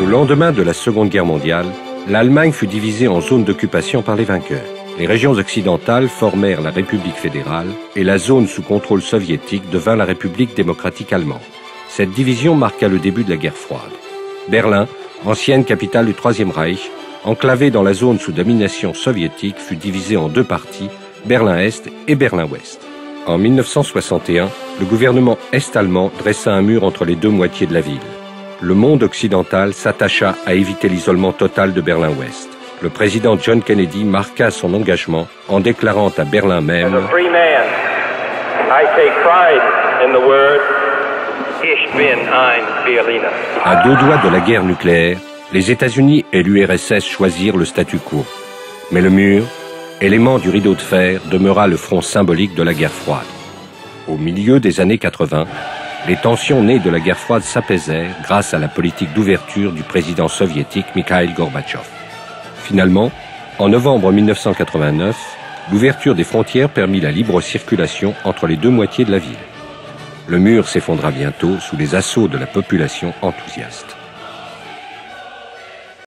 Au lendemain de la Seconde Guerre mondiale, l'Allemagne fut divisée en zones d'occupation par les vainqueurs. Les régions occidentales formèrent la République fédérale et la zone sous contrôle soviétique devint la République démocratique allemande. Cette division marqua le début de la guerre froide. Berlin, ancienne capitale du Troisième Reich, enclavée dans la zone sous domination soviétique, fut divisée en deux parties, Berlin-Est et Berlin-Ouest. En 1961, le gouvernement est-allemand dressa un mur entre les deux moitiés de la ville. Le monde occidental s'attacha à éviter l'isolement total de Berlin-Ouest. Le président John Kennedy marqua son engagement en déclarant à Berlin même « À deux doigts de la guerre nucléaire, les États-Unis et l'URSS choisirent le statu quo. Mais le mur, élément du rideau de fer, demeura le front symbolique de la guerre froide. Au milieu des années 80, les tensions nées de la guerre froide s'apaisèrent grâce à la politique d'ouverture du président soviétique Mikhaïl Gorbatchev. Finalement, en novembre 1989, l'ouverture des frontières permit la libre circulation entre les deux moitiés de la ville. Le mur s'effondra bientôt sous les assauts de la population enthousiaste.